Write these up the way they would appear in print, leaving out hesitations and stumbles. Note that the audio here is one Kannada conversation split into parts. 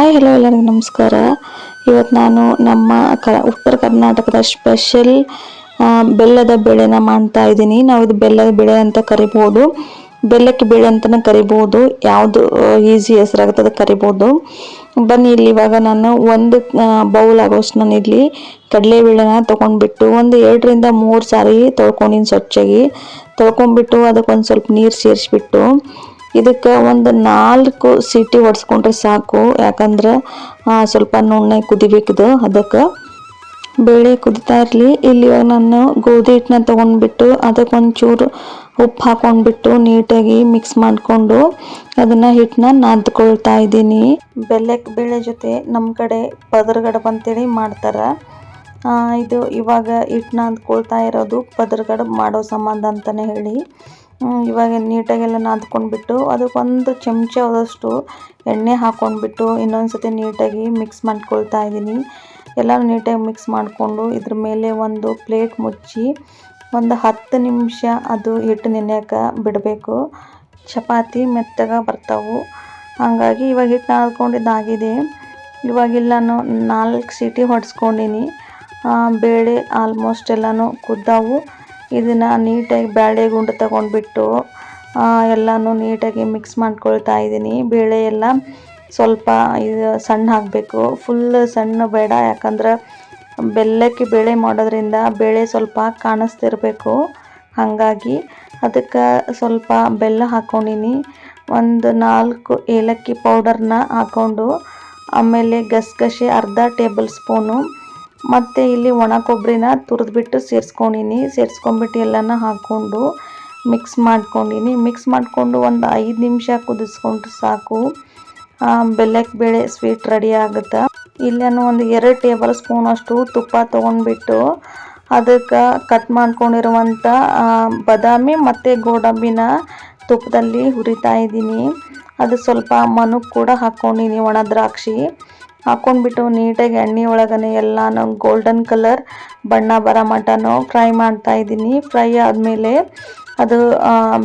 ಹಾಯ್ ಹಲೋ ಎಲ್ಲರಿಗೂ ನಮಸ್ಕಾರ. ಇವತ್ತು ನಾನು ನಮ್ಮ ಉತ್ತರ ಕರ್ನಾಟಕದ ಸ್ಪೆಷಲ್ ಬೆಲ್ಲದ ಬೇಳೆನ ಮಾಡ್ತಾ ಇದ್ದೀನಿ. ನಾವು ಇದು ಬೆಲ್ಲದ ಬೇಳೆ ಅಂತ ಕರಿಬೋದು, ಬೆಲ್ಲಕ್ಕೆ ಬೇಳೆ ಅಂತಲೇ ಕರಿಬೋದು, ಯಾವುದು ಈಸಿ ಹೆಸರಾಗುತ್ತದೆ ಕರಿಬೋದು. ಬನ್ನಿ ಇಲ್ಲಿ ಇವಾಗ ನಾನು ಒಂದು ಬೌಲ್ ಆಗೋಷ್ಟು ನಾನು ಇಲ್ಲಿ ಕಡಲೆಬೇಳೆನ ತೊಗೊಂಡ್ಬಿಟ್ಟು ಒಂದು 2ರಿಂದ 3 ಸಾರಿ ತೊಳ್ಕೊಂಡಿನಿ. ಸ್ವಚ್ಛಾಗಿ ತೊಳ್ಕೊಂಡ್ಬಿಟ್ಟು ಅದಕ್ಕೊಂದು ಸ್ವಲ್ಪ ನೀರು ಸೇರಿಸ್ಬಿಟ್ಟು ಇದಕ್ಕೆ ಒಂದು 4 ಸೀಟಿ ಹೊಡ್ಸ್ಕೊಂಡ್ರೆ ಸಾಕು. ಯಾಕಂದ್ರೆ ಸ್ವಲ್ಪ ನುಣ್ಣೆ ಕುದಿಬೇಕಿದು. ಅದಕ್ಕೆ ಬೇಳೆ ಕುದಿತಾ ಇರಲಿ. ಇಲ್ಲಿ ನಾನು ಗೋಧಿ ಹಿಟ್ಟನ್ನ ತೊಗೊಂಡ್ಬಿಟ್ಟು ಅದಕ್ಕೊಂಚೂರು ಉಪ್ಪು ಹಾಕೊಂಡ್ಬಿಟ್ಟು ನೀಟಾಗಿ ಮಿಕ್ಸ್ ಮಾಡಿಕೊಂಡು ಅದನ್ನು ಹಿಟ್ಟನ್ನ ನಾದ್ಕೊಳ್ತಾ ಇದ್ದೀನಿ. ಬೆಲ್ಲಕ್ಕೆ ಬೇಳೆ ಜೊತೆ ನಮ್ಮ ಕಡೆ ಪದರ್ಗಡಬು ಅಂತೇಳಿ ಮಾಡ್ತಾರೆ. ಇದು ಇವಾಗ ಹಿಟ್ಟು ನಾದ್ಕೊಳ್ತಾ ಇರೋದು ಪದರ್ಗಡಬು ಮಾಡೋ ಸಂಬಂಧ ಅಂತಲೇ ಹೇಳಿ. ಇವಾಗ ನೀಟಾಗೆಲ್ಲ ನಾದ್ಕೊಂಡ್ಬಿಟ್ಟು ಅದಕ್ಕೊಂದು ಚಮಚದಷ್ಟು ಎಣ್ಣೆ ಹಾಕ್ಕೊಂಡ್ಬಿಟ್ಟು ಇನ್ನೊಂದು ಸತಿ ನೀಟಾಗಿ ಮಿಕ್ಸ್ ಮಾಡ್ಕೊಳ್ತಾ ಇದ್ದೀನಿ. ಎಲ್ಲ ನೀಟಾಗಿ ಮಿಕ್ಸ್ ಮಾಡಿಕೊಂಡು ಇದ್ರ ಮೇಲೆ ಒಂದು ಪ್ಲೇಟ್ ಮುಚ್ಚಿ ಒಂದು 10 ನಿಮಿಷ ಅದು ಹಿಟ್ಟು ನೆನೆಯೋಕೆ ಬಿಡಬೇಕು. ಚಪಾತಿ ಮೆತ್ತಗೆ ಬರ್ತಾವೆ. ಹಾಗಾಗಿ ಇವಾಗ ಹಿಟ್ಟು ನಾದ್ಕೊಂಡಿದ್ದಾಗಿದೆ. ಇವಾಗೆಲ್ಲ ನಾನು 4 ಸೀಟಿ ಹೊಡ್ಸ್ಕೊಂಡಿನಿ. ಬೇಳೆ ಆಲ್ಮೋಸ್ಟ್ ಎಲ್ಲನೂ ಕುದ್ದಾವು. ಇದನ್ನು ನೀಟಾಗಿ ಬೇಳೆ ಗುಂಡು ತಗೊಂಡ್ಬಿಟ್ಟು ಎಲ್ಲನೂ ನೀಟಾಗಿ ಮಿಕ್ಸ್ ಮಾಡ್ಕೊಳ್ತಾ ಇದ್ದೀನಿ. ಬೇಳೆ ಎಲ್ಲ ಸ್ವಲ್ಪ ಇದು ಸಣ್ಣ ಹಾಕಬೇಕು, ಫುಲ್ ಸಣ್ಣ ಬೇಡ. ಯಾಕಂದ್ರೆ ಬೆಲ್ಲಕ್ಕೆ ಬೇಳೆ ಮಾಡೋದ್ರಿಂದ ಬೇಳೆ ಸ್ವಲ್ಪ ಕಾಣಿಸ್ತಿರ್ಬೇಕು. ಹಾಗಾಗಿ ಅದಕ್ಕೆ ಸ್ವಲ್ಪ ಬೆಲ್ಲ ಹಾಕ್ಕೊಂಡಿನಿ. ಒಂದು 4 ಏಲಕ್ಕಿ ಪೌಡರ್ನ ಹಾಕ್ಕೊಂಡು ಆಮೇಲೆ ಗಸಗಸೆ ಅರ್ಧ ಟೇಬಲ್ ಸ್ಪೂನು ಮತ್ತು ಇಲ್ಲಿ ಒಣ ಕೊಬ್ಬರಿನ ತುರಿದ್ಬಿಟ್ಟು ಸೇರಿಸ್ಕೊಂಡ್ಬಿಟ್ಟು ಎಲ್ಲನ ಹಾಕ್ಕೊಂಡು ಮಿಕ್ಸ್ ಮಾಡ್ಕೊಂಡಿನಿ. ಮಿಕ್ಸ್ ಮಾಡಿಕೊಂಡು ಒಂದು 5 ನಿಮಿಷ ಕುದಿಸ್ಕೊಂಡ್ರೆ ಸಾಕು. ಬೆಲ್ಲಕ್ಕೆ ಬೇಳೆ ಸ್ವೀಟ್ ರೆಡಿ ಆಗುತ್ತೆ. ಇಲ್ಲಿ ನಾನು ಒಂದು 2 ಟೇಬಲ್ ಸ್ಪೂನ್ ಅಷ್ಟು ತುಪ್ಪ ತೊಗೊಂಡ್ಬಿಟ್ಟು ಅದಕ್ಕೆ ಕಟ್ ಮಾಡ್ಕೊಂಡಿರುವಂಥ ಬಾದಾಮಿ ಮತ್ತು ಗೋಡಂಬಿನ ತುಪ್ಪದಲ್ಲಿ ಹುರಿತಾ ಇದ್ದೀನಿ. ಅದು ಸ್ವಲ್ಪ ಮನುಕ್ಕೆ ಕೂಡ ಹಾಕ್ಕೊಂಡಿನಿ, ಒಣ ದ್ರಾಕ್ಷಿ ಹಾಕ್ಕೊಂಡ್ಬಿಟ್ಟು ನೀಟಾಗಿ ಎಣ್ಣೆ ಒಳಗನೆ ಎಲ್ಲನೂ ಗೋಲ್ಡನ್ ಕಲರ್ ಬಣ್ಣ ಬರೋ ಮಟನೂ ಫ್ರೈ ಮಾಡ್ತಾ ಇದ್ದೀನಿ. ಫ್ರೈ ಆದಮೇಲೆ ಅದು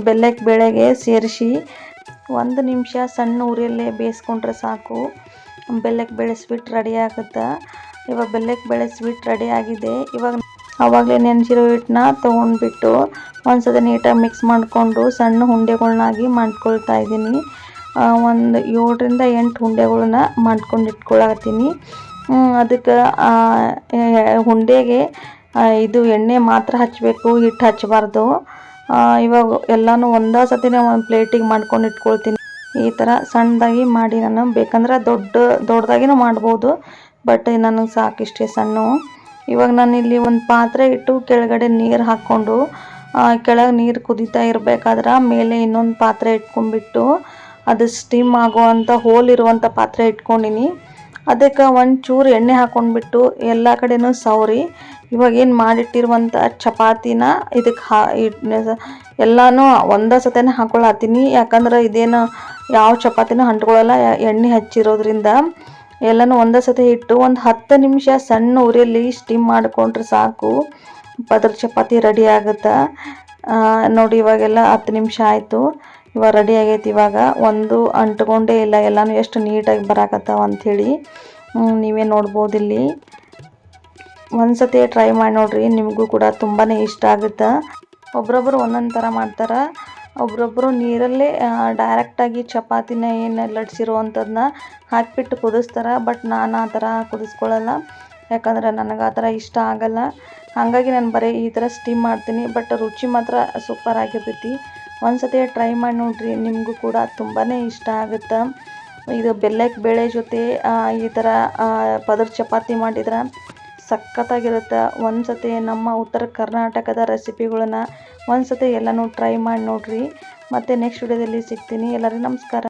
ಬೆಲ್ಲಕ್ಕೆ ಬೇಳೆಗೆ ಸೇರಿಸಿ 1 ನಿಮಿಷ ಸಣ್ಣ ಉರಿಯಲ್ಲೇ ಬೇಯಿಸ್ಕೊಂಡ್ರೆ ಸಾಕು. ಬೆಲ್ಲಕ್ಕೆ ಬೇಳೆ ಸ್ವೀಟ್ ರೆಡಿ ಆಗುತ್ತೆ. ಇವಾಗ ಬೆಲ್ಲಕ್ಕೆ ಬೇಳೆ ಸ್ವೀಟ್ ರೆಡಿ ಆಗಿದೆ. ಇವಾಗ ಆವಾಗಲೇ ನೆನೆಸಿರೋ ಹಿಟ್ಟನ್ನ ತೊಗೊಂಡ್ಬಿಟ್ಟು ಒಂದ್ಸತಿ ನೀಟಾಗಿ ಮಿಕ್ಸ್ ಮಾಡಿಕೊಂಡು ಸಣ್ಣ ಉಂಡೆಗಳನ್ನಾಗಿ ಮಾಡ್ಕೊಳ್ತಾ ಇದ್ದೀನಿ. ಒಂದು 7ರಿಂದ 8 ಉಂಡೆಗಳನ್ನ ಮಾಡ್ಕೊಂಡು ಇಟ್ಕೊಳತ್ತೀನಿ. ಅದಕ್ಕೆ ಉಂಡೆಗೆ ಇದು ಎಣ್ಣೆ ಮಾತ್ರ ಹಚ್ಚಬೇಕು, ಹಿಟ್ಟು ಹಚ್ಚಬಾರ್ದು. ಇವಾಗ ಎಲ್ಲನೂ ಒಂದೇ ಸತಿನೇ ಒಂದು ಪ್ಲೇಟಿಗೆ ಮಾಡ್ಕೊಂಡು ಇಟ್ಕೊಳ್ತೀನಿ. ಈ ಥರ ಸಣ್ಣದಾಗಿ ಮಾಡಿ ನಾನು ಬೇಕಂದ್ರೆ ದೊಡ್ಡದಾಗಿನೂ ಮಾಡ್ಬೋದು, ಬಟ್ ನನಗೆ ಸಾಕಿಷ್ಟೇ ಸಣ್ಣ. ಇವಾಗ ನಾನಿಲ್ಲಿ ಒಂದು ಪಾತ್ರೆ ಇಟ್ಟು ಕೆಳಗಡೆ ನೀರು ಹಾಕ್ಕೊಂಡು ಕೆಳಗೆ ನೀರು ಕುದೀತಾ ಇರಬೇಕಾದ್ರೆ ಮೇಲೆ ಇನ್ನೊಂದು ಪಾತ್ರೆ ಇಟ್ಕೊಂಡ್ಬಿಟ್ಟು ಅದು ಸ್ಟೀಮ್ ಆಗುವಂಥ ಹೋಲ್ ಇರುವಂಥ ಪಾತ್ರೆ ಇಟ್ಕೊಂಡಿನಿ. ಅದಕ್ಕೆ ಒಂಚೂರು ಎಣ್ಣೆ ಹಾಕ್ಕೊಂಡ್ಬಿಟ್ಟು ಎಲ್ಲ ಕಡೆನೂ ಸವರಿ ಇವಾಗ ಏನು ಮಾಡಿಟ್ಟಿರುವಂಥ ಚಪಾತಿನ ಇದಕ್ಕೆ ಎಲ್ಲನೂ ಒಂದೇ ಸತಿನೇ ಹಾಕ್ಕೊಳತ್ತೀನಿ. ಯಾಕಂದ್ರೆ ಇದೇನು ಯಾವ ಚಪಾತಿನೂ ಅಂಟ್ಕೊಳ್ಳಲ್ಲ, ಎಣ್ಣೆ ಹಚ್ಚಿರೋದ್ರಿಂದ ಎಲ್ಲನೂ ಒಂದೇ ಸತಿ ಇಟ್ಟು ಒಂದು 10 ನಿಮಿಷ ಸಣ್ಣ ಉರಿಯಲ್ಲಿ ಸ್ಟೀಮ್ ಮಾಡಿಕೊಂಡ್ರೆ ಸಾಕು. ಪದರ ಚಪಾತಿ ರೆಡಿ ಆಗುತ್ತೆ. ನೋಡಿ ಇವಾಗೆಲ್ಲ 10 ನಿಮಿಷ ಆಯಿತು. ಇವಾಗ ರೆಡಿ ಆಗೈತಿ. ಇವಾಗ ಒಂದು ಅಂಟ್ಕೊಂಡೇ ಇಲ್ಲ, ಎಲ್ಲನೂ ಎಷ್ಟು ನೀಟಾಗಿ ಬರಾಕತ್ತಾವ ಅಂಥೇಳಿ ನೀವೇ ನೋಡ್ಬೋದು. ಇಲ್ಲಿ ಒಂದು ಸತಿ ಟ್ರೈ ಮಾಡಿ ನೋಡಿರಿ, ನಿಮಗೂ ಕೂಡ ತುಂಬಾ ಇಷ್ಟ ಆಗುತ್ತೆ. ಒಬ್ರೊಬ್ಬರು ಒಂದೊಂದು ಥರ ಮಾಡ್ತಾರೆ. ಒಬ್ರೊಬ್ಬರು ನೀರಲ್ಲೇ ಡೈರೆಕ್ಟಾಗಿ ಚಪಾತಿನ ಏನು ಲಟ್ಸಿರೋ ಅಂಥದ್ದನ್ನ ಹಾಕಿಬಿಟ್ಟು ಕುದಿಸ್ತಾರೆ. ಬಟ್ ನಾನು ಆ ಥರ ಕುದಿಸ್ಕೊಳ್ಳಲ್ಲ, ಯಾಕಂದರೆ ನನಗೆ ಆ ಥರ ಇಷ್ಟ ಆಗಲ್ಲ. ಹಾಗಾಗಿ ನಾನು ಬರೀ ಈ ಥರ ಸ್ಟೀಮ್ ಮಾಡ್ತೀನಿ. ಬಟ್ ರುಚಿ ಮಾತ್ರ ಸೂಪರ್ ಆಗಿರ್ತೈತಿ. ಒಂದು ಸತಿ ಟ್ರೈ ಮಾಡಿ ನೋಡಿರಿ, ನಿಮಗೂ ಕೂಡ ತುಂಬಾ ಇಷ್ಟ ಆಗುತ್ತೆ. ಇದು ಬೆಲ್ಲಕ್ಕೆ ಬೇಳೆ ಜೊತೆ ಈ ಥರ ಪದರ ಚಪಾತಿ ಮಾಡಿದ್ರೆ ಸಖತ್ತಾಗಿರುತ್ತೆ. ಒಂದು ಸತಿ ನಮ್ಮ ಉತ್ತರ ಕರ್ನಾಟಕದ ರೆಸಿಪಿಗಳನ್ನ ಒಂದು ಸತಿ ಎಲ್ಲನೂ ಟ್ರೈ ಮಾಡಿ ನೋಡಿರಿ. ಮತ್ತು ನೆಕ್ಸ್ಟ್ ವಿಡಿಯೋದಲ್ಲಿ ಸಿಗ್ತೀನಿ. ಎಲ್ಲರಿಗೂ ನಮಸ್ಕಾರ.